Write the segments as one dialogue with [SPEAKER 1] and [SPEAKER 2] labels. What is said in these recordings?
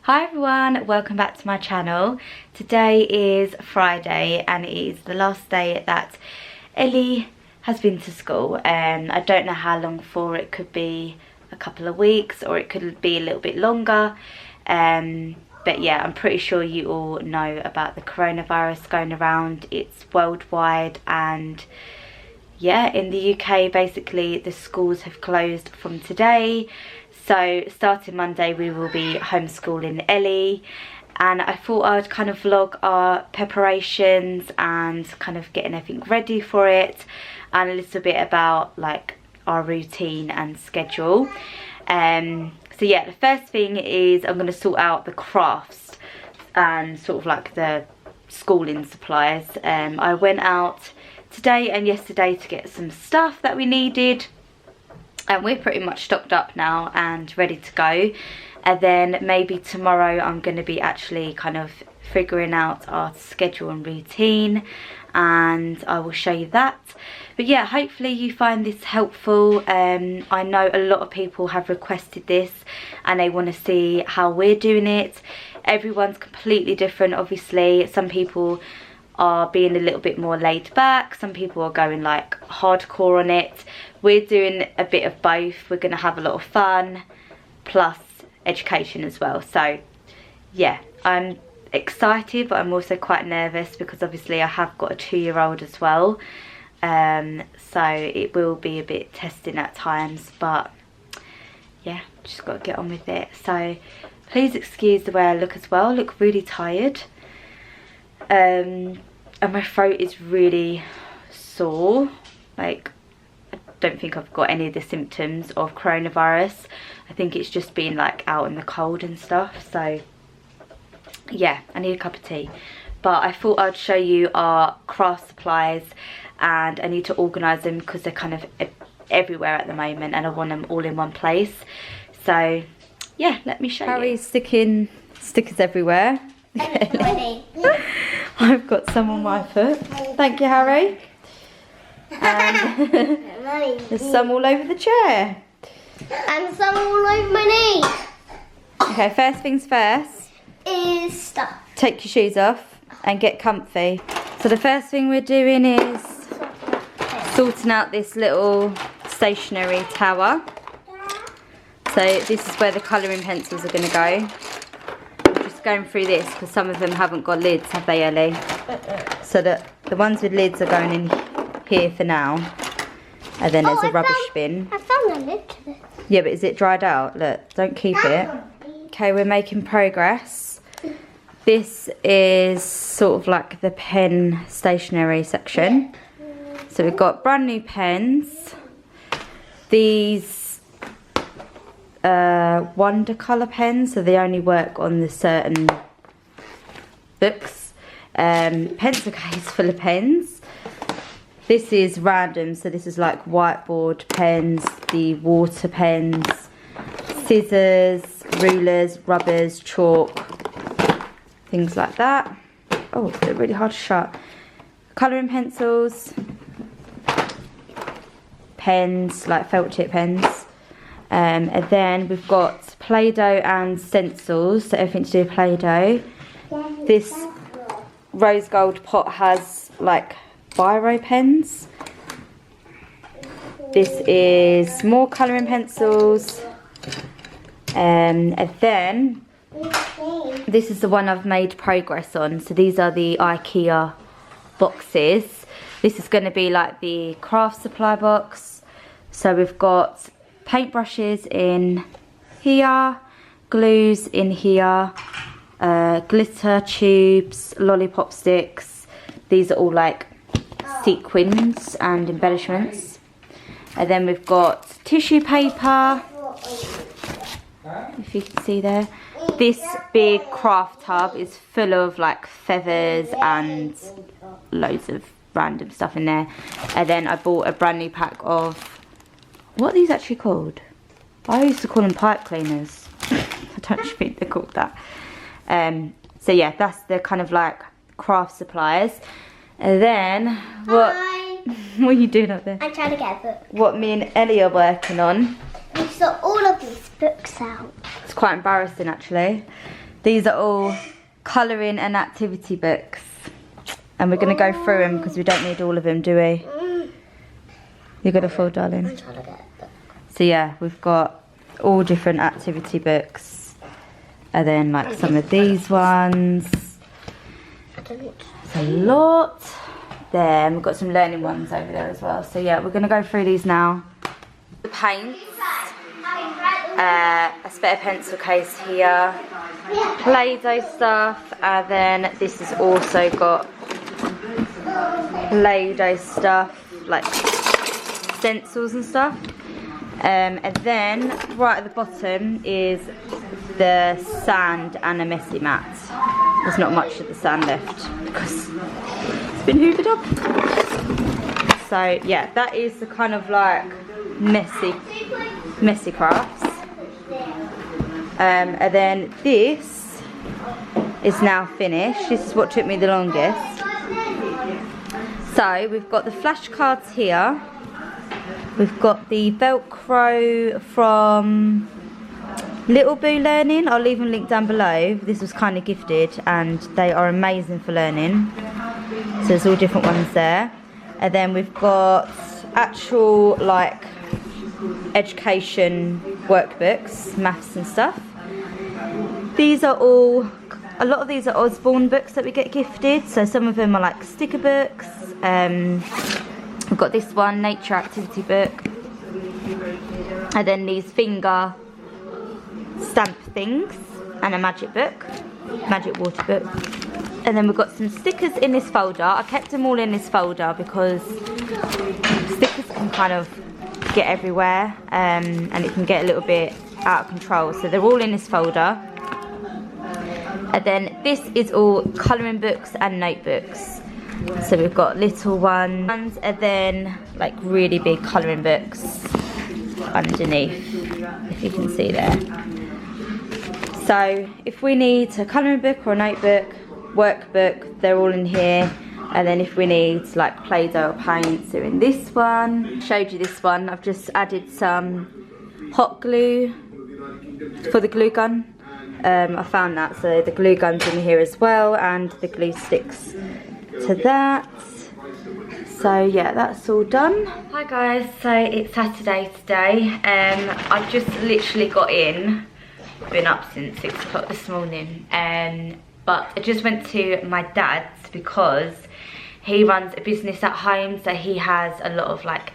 [SPEAKER 1] Hi everyone, welcome back to my channel. Today is Friday and it is the last day that Ellie has been to school. I don't know how long for. It could be a couple of weeks or it could be a little bit longer. But yeah, I'm pretty sure you all know about the coronavirus going around. It's worldwide, and yeah, in the UK basically the schools have closed from today. So starting Monday we will be homeschooling Ellie, and I thought I would kind of vlog our preparations and kind of getting everything ready for it, and a little bit about like our routine and schedule. So yeah, the first thing is I'm going to sort out the crafts and sort of like the schooling supplies. I went out today and yesterday to get some stuff that we needed, and we're pretty much stocked up now and ready to go. And then maybe tomorrow I'm going to be actually kind of figuring out our schedule and routine, and I will show you that. But yeah, hopefully you find this helpful. I know a lot of people have requested this and they want to see how we're doing it. Everyone's completely different, obviously. Some people are being a little bit more laid back, some people are going like hardcore on it. We're doing a bit of both. We're going to have a lot of fun plus education as well. So yeah, I'm excited, but I'm also quite nervous because obviously I have got a 2-year-old as well. So it will be a bit testing at times, but yeah, just got to get on with it. So please excuse the way I look as well. I look really tired, and my throat is really sore. Like, I don't think I've got any of the symptoms of coronavirus. I think it's just been like out in the cold and stuff. So yeah, I need a cup of tea. But I thought I'd show you our craft supplies, and I need to organise them because they're kind of everywhere at the moment and I want them all in one place. So yeah, let me show you. Harry's sticking stickers everywhere. I've got some on my foot. Thank you, Harry. And there's some all over the chair.
[SPEAKER 2] And some all over my knee.
[SPEAKER 1] Okay, first things first.
[SPEAKER 2] Is stuff.
[SPEAKER 1] Take your shoes off and get comfy. So the first thing we're doing is sorting out this little stationery tower. So this is where the colouring pencils are going to go. I'm just going through this because some of them haven't got lids, have they, Ellie? So the ones with lids are going in here for now. And then there's a rubbish bin.
[SPEAKER 2] I found a lid to this.
[SPEAKER 1] Yeah, but is it dried out? Look, don't keep it. Okay, we're making progress. This is sort of like the pen stationery section. So we've got brand new pens. These Wonder pens, so they only work on the certain books. Pencil case full of pens. This is random, so this is like whiteboard pens, the water pens, scissors, rulers, rubbers, chalk, things like that. Oh, they're really hard to shut. Colouring pencils, pens, like felt tip pens. And then we've got Play-Doh and stencils, so everything to do with Play-Doh. This rose gold pot has like biro pens. This is more colouring pencils. And then this is the one I've made progress on. So these are the IKEA boxes. This is going to be like the craft supply box. So we've got paintbrushes in here, glues in here, glitter tubes, lollipop sticks. These are all like sequins and embellishments. And then we've got tissue paper, if you can see there. This big craft tub is full of like feathers and loads of random stuff in there. And then I bought a brand new pack of, what are these actually called? I used to call them pipe cleaners. I don't think they're called that. So yeah, that's the kind of like craft supplies. And then what are you doing up there?
[SPEAKER 2] I'm trying to get a book.
[SPEAKER 1] What me and Ellie are working on.
[SPEAKER 2] We saw all of these books out.
[SPEAKER 1] It's quite embarrassing actually. These are all colouring and activity books. And we're going to go through them because we don't need all of them, do we? You're going to fall, darling?
[SPEAKER 2] I'm trying to get them.
[SPEAKER 1] So yeah, we've got all different activity books. And then like some of these ones. It's a lot. Then we've got some learning ones over there as well. So yeah, we're going to go through these now. The paints. A spare pencil case here. Play-Doh stuff. And then this has also got Play-Doh stuff, like stencils and stuff. And then right at the bottom is the sand and a messy mat. There's not much of the sand left because it's been hoovered up. So yeah, that is the kind of like messy crafts. And then this is now finished. This is what took me the longest. So we've got the flashcards here. We've got the Velcro from Little Boo Learning. I'll leave them linked down below. This was kind of gifted and they are amazing for learning. So there's all different ones there. And then we've got actual like education workbooks, maths and stuff. These are all, a lot of these are Osborne books that we get gifted. So some of them are like sticker books. We've got this one, nature activity book. And then these finger stamp things and a magic book, magic water book. And then we've got some stickers in this folder. I kept them all in this folder because stickers can kind of get everywhere and it can get a little bit out of control. So they're all in this folder. And then this is all colouring books and notebooks. So we've got little ones and then like really big colouring books underneath, if you can see there. So if we need a colouring book or a notebook, workbook, they're all in here. And then if we need like Play-Doh or paints, they're in this one. Showed you this one. I've just added some hot glue for the glue gun. I found that, so the glue gun's in here as well, and the glue sticks to that. So yeah, that's all done. Hi guys, so it's Saturday today. I've just literally got in. Been up since 6 o'clock this morning. But I just went to my dad's because he runs a business at home, so he has a lot of like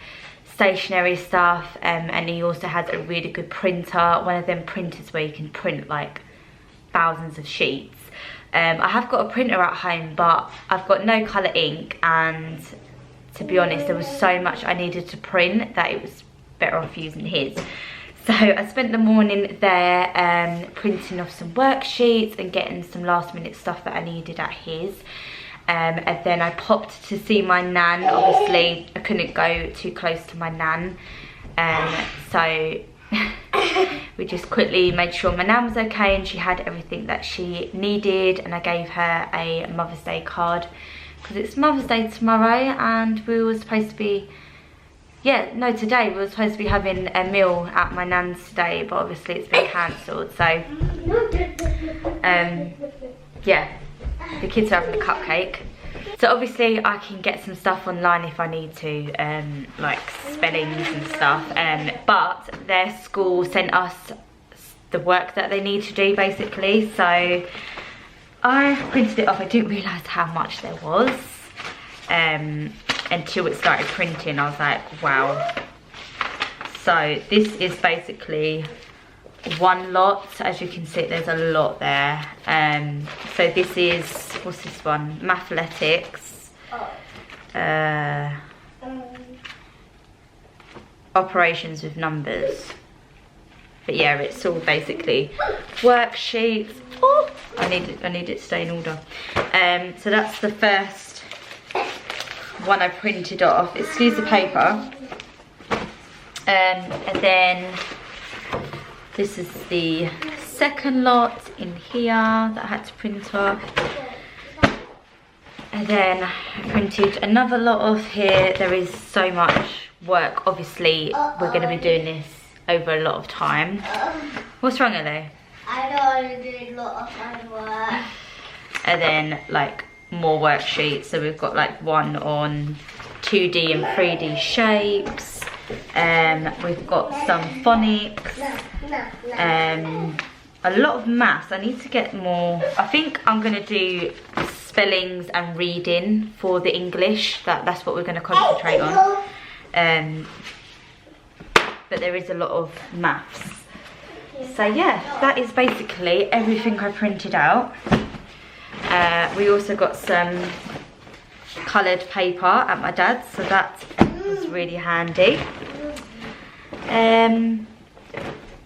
[SPEAKER 1] stationery stuff, and he also has a really good printer, one of them printers where you can print like thousands of sheets. I have got a printer at home, but I've got no colour ink, and to be honest, there was so much I needed to print that it was better off using his. So I spent the morning there printing off some worksheets and getting some last minute stuff that I needed at his. And then I popped to see my nan. Obviously I couldn't go too close to my nan, so we just quickly made sure my nan was okay and she had everything that she needed, and I gave her a Mother's Day card because it's Mother's Day tomorrow, and we were supposed to be, today we were supposed to be having a meal at my nan's today, but obviously it's been cancelled. So yeah, the kids are having a cupcake. So obviously I can get some stuff online if I need to, like spellings and stuff, but their school sent us the work that they need to do basically. So I printed it off. I didn't realise how much there was until it started printing. I was like, wow. So this is basically one lot. As you can see, there's a lot there. So this is, what's this one? Mathletics. Operations with numbers. But yeah, it's all basically worksheets. Oh, I need it to stay in order. So that's the first one I printed off. Excuse the paper. And then this is the second lot in here that I had to print off. And then I printed another lot off here. There is so much work. Obviously, we're going to be doing this over a lot of time. What's wrong, Ellie?
[SPEAKER 2] I know I did a lot of hard work.
[SPEAKER 1] And then like more worksheets. So we've got like one on 2D and 3D shapes. We've got some phonics. A lot of maths. I need to get more. I think I'm going to do spellings and reading for the English. That's what we're going to concentrate on. But there is a lot of maths. So yeah, that is basically everything I printed out. We also got some coloured paper at my dad's, so that was really handy. And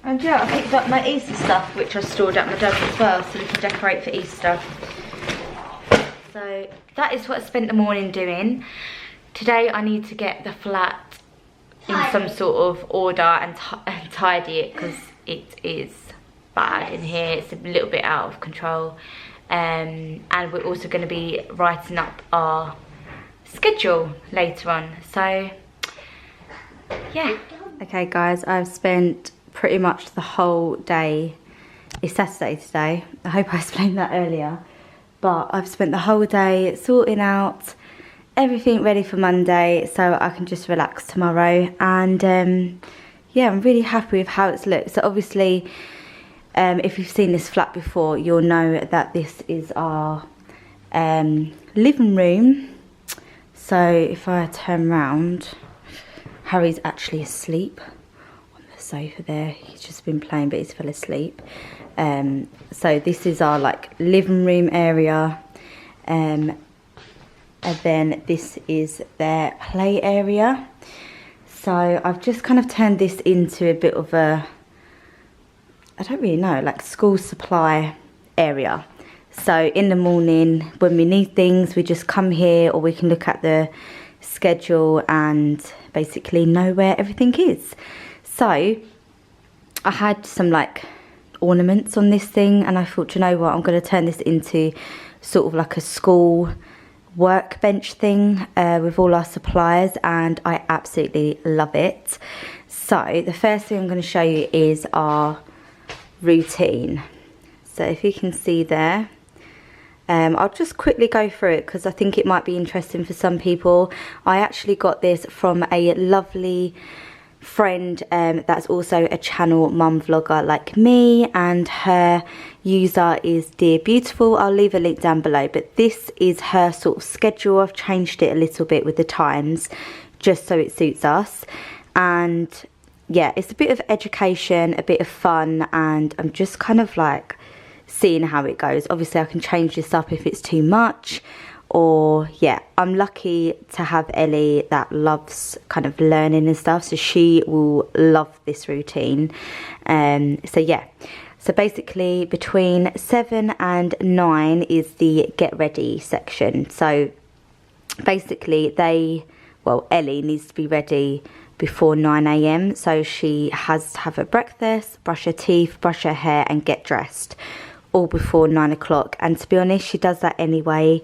[SPEAKER 1] yeah, I picked up my Easter stuff, which I stored at my dad's as well, so we can decorate for Easter. So that is what I spent the morning doing. Today I need to get the flat in some sort of order and tidy it, because it is bad in here. It's a little bit out of control. And we're also going to be writing up our schedule later on. So yeah. Okay guys, I've spent pretty much the whole day. It's Saturday today. I hope I explained that earlier. But I've spent the whole day sorting out everything ready for Monday, so I can just relax tomorrow. And yeah, I'm really happy with how it's looked. So obviously, if you've seen this flat before, you'll know that this is our living room. So if I turn around, Harry's actually asleep on the sofa there. He's just been playing, but he's fell asleep. So this is our like living room area, and then this is their play area. So I've just kind of turned this into a bit of a, I don't really know, like school supply area. So in the morning when we need things, we just come here, or we can look at the schedule and basically know where everything is. So I had some like ornaments on this thing, and I thought, you know what, I'm going to turn this into sort of like a school workbench thing with all our supplies, and I absolutely love it. So the first thing I'm going to show you is our routine. So if you can see there, I'll just quickly go through it because I think it might be interesting for some people. I actually got this from a lovely friend that's also a channel mum vlogger like me, and her user is Dear Beautiful. I'll leave a link down below, but this is her sort of schedule. I've changed it a little bit with the times just so it suits us. And yeah, it's a bit of education, a bit of fun, and I'm just kind of like seeing how it goes. Obviously I can change this up if it's too much, or yeah, I'm lucky to have Ellie that loves kind of learning and stuff, so she will love this routine. So yeah, so basically between 7 and 9 is the get ready section. So basically Ellie needs to be ready before 9 AM, so she has to have her breakfast, brush her teeth, brush her hair and get dressed, all before 9 o'clock. And to be honest, she does that anyway.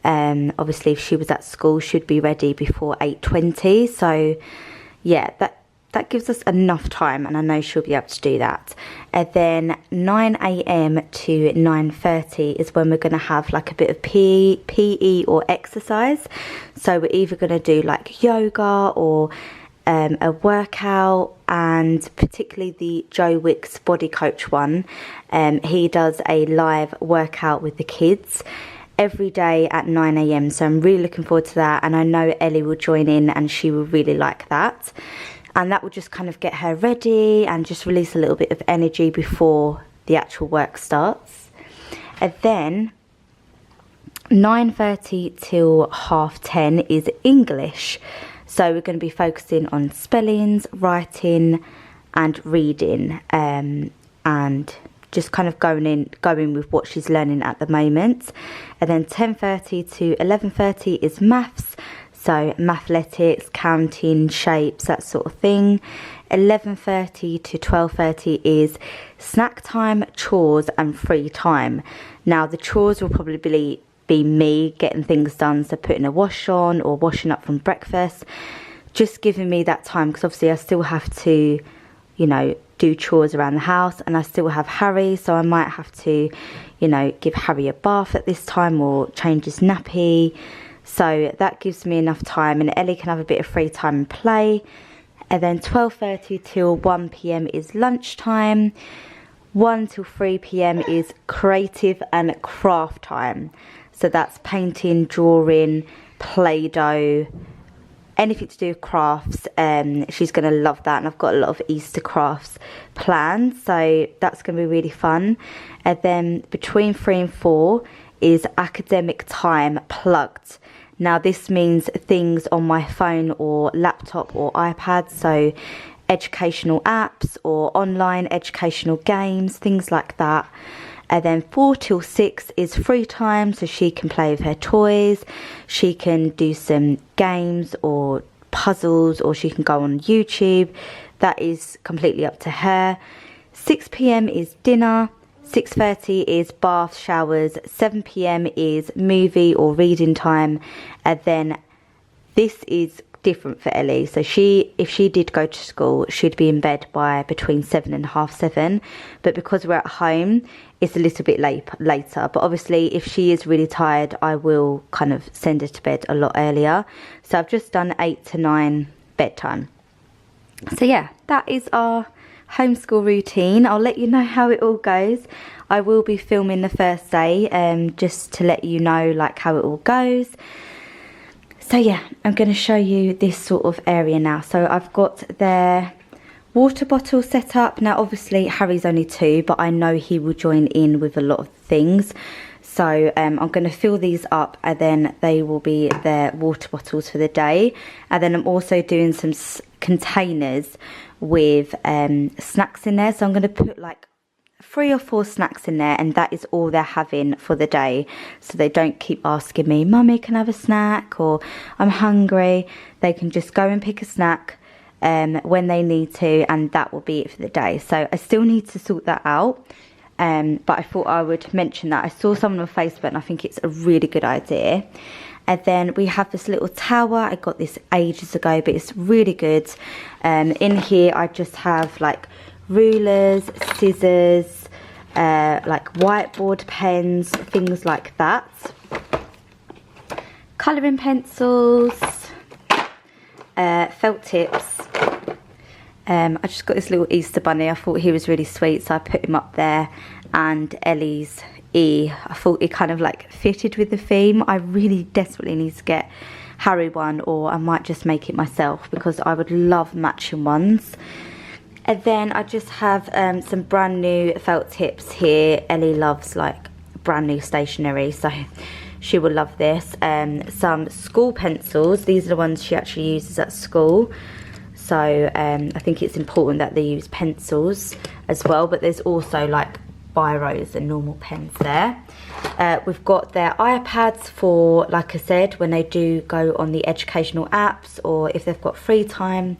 [SPEAKER 1] Obviously if she was at school, she'd be ready before 8:20. So yeah, that gives us enough time, and I know she'll be able to do that. And then 9 AM to 9:30 is when we're going to have like a bit of PE or exercise. So we're either going to do like yoga or a workout, and particularly the Joe Wicks body coach one, he does a live workout with the kids every day at 9 AM, so I'm really looking forward to that, and I know Ellie will join in and she will really like that, and that will just kind of get her ready and just release a little bit of energy before the actual work starts. And then 9:30 till 10:30 is English. So we're going to be focusing on spellings, writing and reading, and just kind of going with what she's learning at the moment. And then 10:30 to 11:30 is maths, so mathletics, counting, shapes, that sort of thing. 11:30 to 12:30 is snack time, chores and free time. Now the chores will probably be me getting things done, so putting a wash on or washing up from breakfast, just giving me that time, because obviously I still have to, you know, do chores around the house, and I still have Harry, so I might have to, you know, give Harry a bath at this time or change his nappy. So that gives me enough time, and Ellie can have a bit of free time and play. And then 12:30 till 1 p.m. is lunchtime. 1 till 3 p.m. is creative and craft time. So that's painting, drawing, Play-Doh, anything to do with crafts. She's going to love that, and I've got a lot of Easter crafts planned, so that's going to be really fun. And then between 3 and 4 is academic time plugged. Now this means things on my phone or laptop or iPad, so educational apps or online educational games, things like that. And then 4 till 6 is free time, so she can play with her toys, she can do some games or puzzles, or she can go on YouTube. That is completely up to her. 6 p.m. is dinner, 6:30 is bath, showers, 7 p.m. is movie or reading time. And then this is different for Ellie, so if she did go to school, she'd be in bed by between 7 and half 7, but because we're at home, it's a little bit later. But obviously if she is really tired, I will kind of send her to bed a lot earlier. So I've just done 8 to 9 bedtime. So yeah, that is our homeschool routine. I'll let you know how it all goes. I will be filming the first day, just to let you know like how it all goes. So yeah, I'm going to show you this sort of area now. So I've got their water bottle set up. Now obviously Harry's only 2, but I know he will join in with a lot of things. So I'm going to fill these up, and then they will be their water bottles for the day. And then I'm also doing some containers with snacks in there. So I'm going to put like 3 or 4 snacks in there, and that is all they're having for the day, so they don't keep asking me, Mummy, can I have a snack, or I'm hungry. They can just go and pick a snack when they need to, and that will be it for the day. So I still need to sort that out, but I thought I would mention that. I saw someone on Facebook and I think it's a really good idea. And then we have this little tower. I got this ages ago, but it's really good. In here I just have like rulers, scissors, like whiteboard pens, things like that, colouring pencils, felt tips. I just got this little Easter bunny. I thought he was really sweet, so I put him up there. And Ellie's I thought it kind of like fitted with the theme. I really desperately need to get Harry one, or I might just make it myself, because I would love matching ones. And then I just have some brand new felt tips here. Ellie loves like brand new stationery, so she will love this. Some school pencils. These are the ones she actually uses at school. So I think it's important that they use pencils as well, but there's also like biros and normal pens there. We've got their iPads for, like I said, when they do go on the educational apps, or if they've got free time,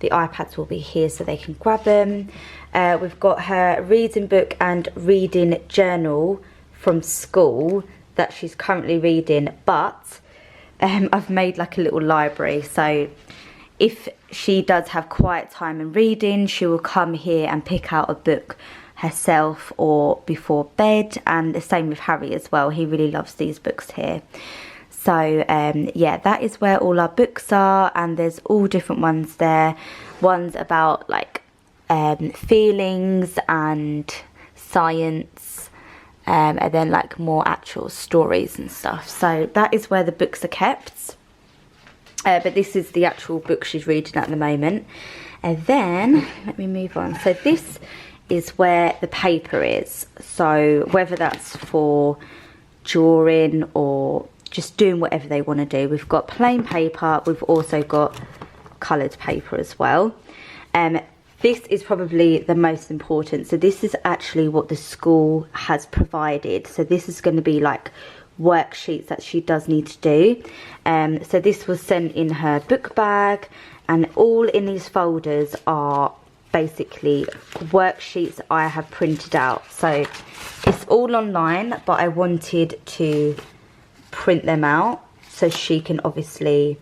[SPEAKER 1] the iPads will be here so they can grab them. We've got her reading book and reading journal from school that she's currently reading, but I've made like a little library, so if she does have quiet time and reading, she will come here and pick out a book herself or before bed. And the same with Harry as well, he really loves these books here. So yeah, that is where all our books are, and there's all different ones there. Ones about like feelings and science, and then like more actual stories and stuff. So that is where the books are kept. But this is the actual book she's reading at the moment. And then let me move on. So this is where the paper is. So whether that's for drawing or just doing whatever they want to do. We've got plain paper, we've also got coloured paper as well. This is probably the most important. So this is actually what the school has provided. So this is going to be like worksheets that she does need to do. So this was sent in her book bag, and all in these folders are basically worksheets I have printed out. So it's all online, but I wanted to print them out so she can obviously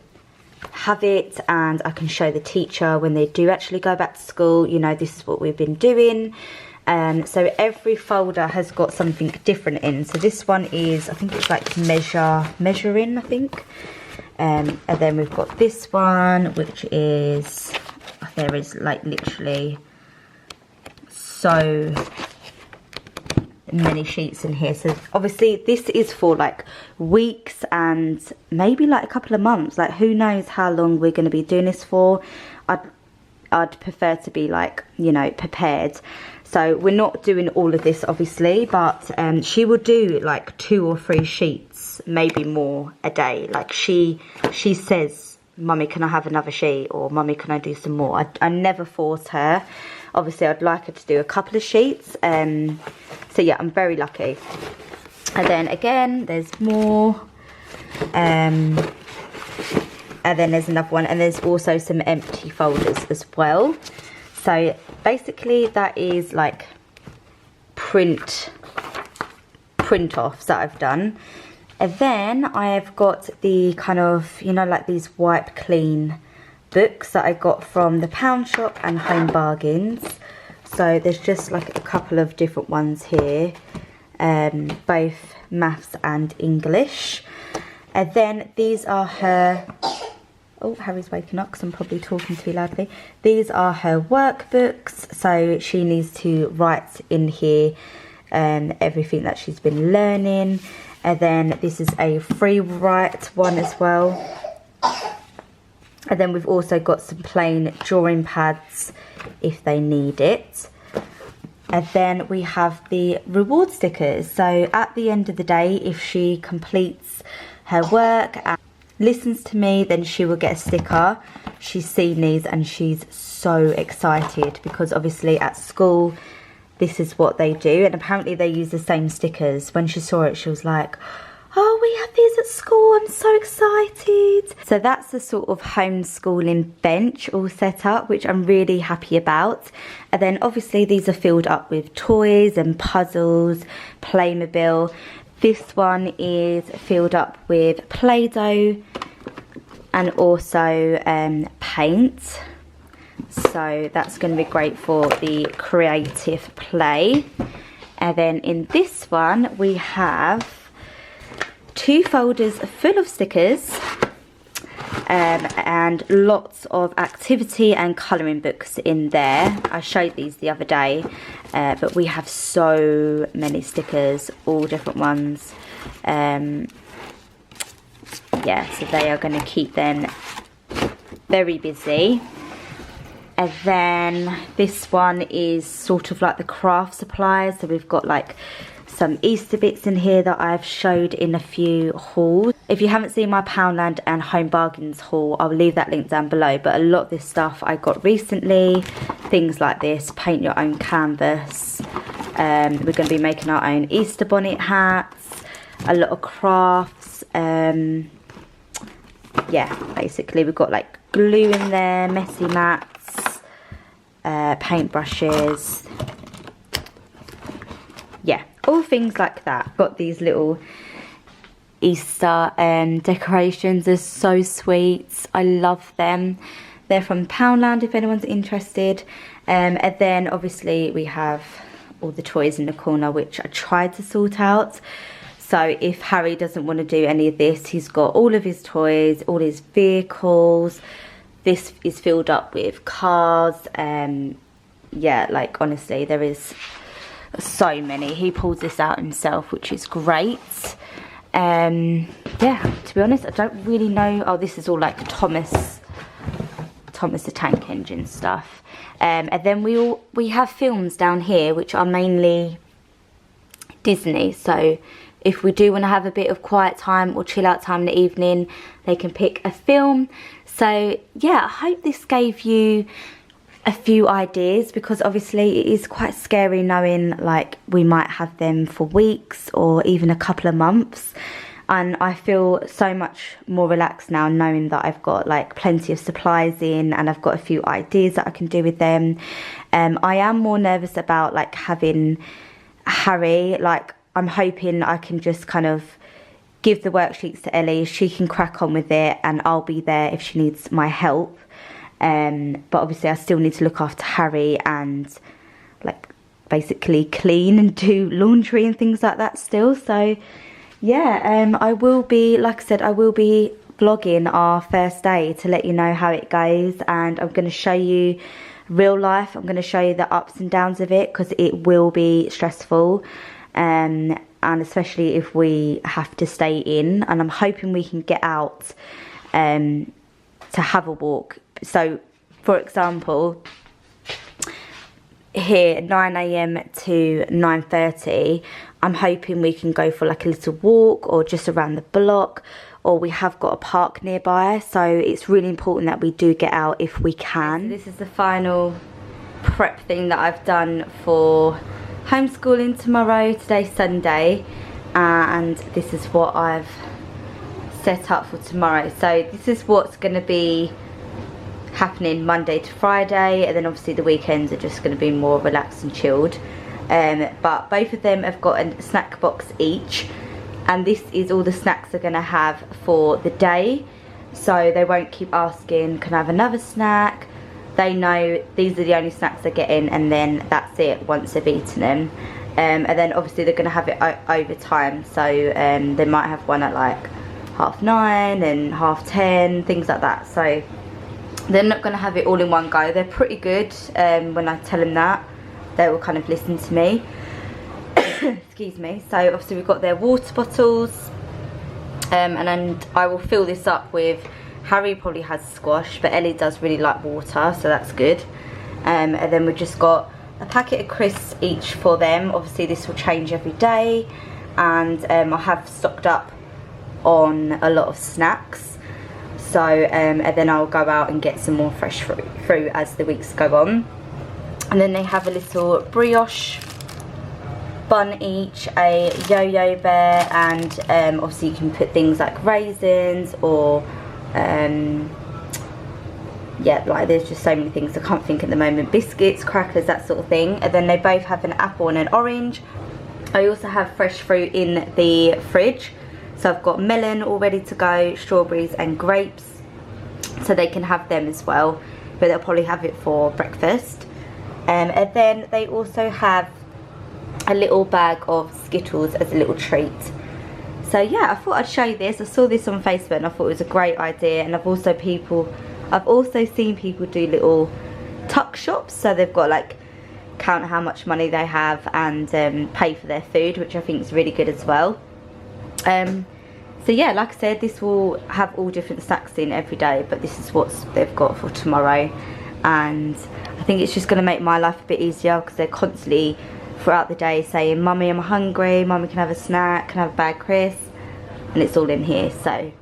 [SPEAKER 1] have it, and I can show the teacher when they do actually go back to school, you know, this is what we've been doing. So every folder has got something different in. So this one is, I think it's like measuring, I think. And then we've got this one, which is, there is like literally so many sheets in here. So obviously this is for like weeks and maybe like a couple of months. Like who knows how long we're going to be doing this for. I'd prefer to be like, you know, prepared. So we're not doing all of this obviously, but she will do like 2 or 3 sheets, maybe more a day. Like she says, Mummy, can I have another sheet? Or Mummy, can I do some more? I never force her. Obviously I'd like her to do a couple of sheets. So yeah, I'm very lucky. And then again, there's more. And then there's another one, and there's also some empty folders as well. So basically that is like print offs that I've done. And then I have got the kind of, you know, like these wipe clean books that I got from the Pound Shop and Home Bargains. So there's just like a couple of different ones here, both maths and English. And then these are her, oh, Harry's waking up because I'm probably talking too loudly. These are her workbooks, so she needs to write in here everything that she's been learning. And then this is a free write one as well. And then we've also got some plain drawing pads if they need it. And then we have the reward stickers. So at the end of the day, if she completes her work and listens to me, then she will get a sticker. She's seen these and she's so excited because obviously at school this is what they do, and apparently they use the same stickers. When she saw it, she was like, oh, we have these at school, I'm so excited. So that's the sort of homeschooling bench all set up, which I'm really happy about. And then obviously these are filled up with toys and puzzles, Playmobil. This one is filled up with Play-Doh and also paint. So that's going to be great for the creative play. And then in this one we have 2 folders full of stickers and lots of activity and colouring books in there. I showed these the other day, but we have so many stickers, all different ones. Yeah, so they are going to keep them very busy. And then this one is sort of like the craft supplies. So we've got like some Easter bits in here that I've showed in a few hauls. If you haven't seen my Poundland and Home Bargains haul, I'll leave that link down below. But a lot of this stuff I got recently. Things like this, paint your own canvas. We're going to be making our own Easter bonnet hats. A lot of crafts. Yeah, basically we've got like glue in there, messy mats. Paint brushes, yeah, all things like that. Got these little Easter decorations. They're so sweet, I love them. They're from Poundland if anyone's interested. And then obviously we have all the toys in the corner, which I tried to sort out. So if Harry doesn't want to do any of this, he's got all of his toys, all his vehicles. This is filled up with cars. Yeah, like honestly, there is so many. He pulls this out himself, which is great. Yeah, to be honest, I don't really know. Oh, this is all like Thomas the Tank Engine stuff. And then we have films down here, which are mainly Disney. So if we do want to have a bit of quiet time or chill out time in the evening, they can pick a film. So yeah, I hope this gave you a few ideas, because obviously it is quite scary knowing like we might have them for weeks or even a couple of months. And I feel so much more relaxed now knowing that I've got like plenty of supplies in and I've got a few ideas that I can do with them. I am more nervous about like having Harry. Like I'm hoping I can just kind of give the worksheets to Ellie. She can crack on with it, and I'll be there if she needs my help. But obviously I still need to look after Harry and like basically clean and do laundry and things like that still. So yeah, I will be, like I said, I will be vlogging our first day to let you know how it goes, and I'm going to show you real life. I'm going to show you the ups and downs of it, because it will be stressful, and especially if we have to stay in. And I'm hoping we can get out to have a walk. So for example, here 9 AM to 9:30, I'm hoping we can go for like a little walk or just around the block, or we have got a park nearby. So it's really important that we do get out if we can. So this is the final prep thing that I've done for homeschooling tomorrow. Today's Sunday, and this is what I've set up for tomorrow. So this is what's going to be happening Monday to Friday, and then obviously the weekends are just going to be more relaxed and chilled. But both of them have got a snack box each, and this is all the snacks they're going to have for the day, so they won't keep asking, can I have another snack? They know these are the only snacks they're getting, and then that's it once they've eaten them. And then obviously they're going to have it over time, so they might have one at like 9:30 and 10:30, things like that. So they're not going to have it all in one go. They're pretty good. When I tell them that, they will kind of listen to me. Excuse me. So obviously we've got their water bottles, and I will fill this up with, Harry probably has squash, but Ellie does really like water, so that's good. And then we've just got a packet of crisps each for them. Obviously this will change every day, and I have stocked up on a lot of snacks. So and then I'll go out and get some more fresh fruit as the weeks go on. And then they have a little brioche bun each, a yo-yo bear, and obviously you can put things like raisins or yeah, like there's just so many things I can't think at the moment, biscuits, crackers, that sort of thing. And then they both have an apple and an orange. I also have fresh fruit in the fridge, so I've got melon all ready to go, strawberries and grapes, so they can have them as well, but they'll probably have it for breakfast. And then they also have a little bag of Skittles as a little treat. So yeah, I thought I'd show you this. I saw this on Facebook and I thought it was a great idea. And I've also seen people do little tuck shops, so they've got like count how much money they have and pay for their food, which I think is really good as well. So yeah, like I said, this will have all different snacks in every day, but this is what they've got for tomorrow. And I think it's just going to make my life a bit easier, because they're constantly throughout the day saying, Mummy, I'm hungry, Mummy, can I have a snack, can I have a bag of crisps, and it's all in here. So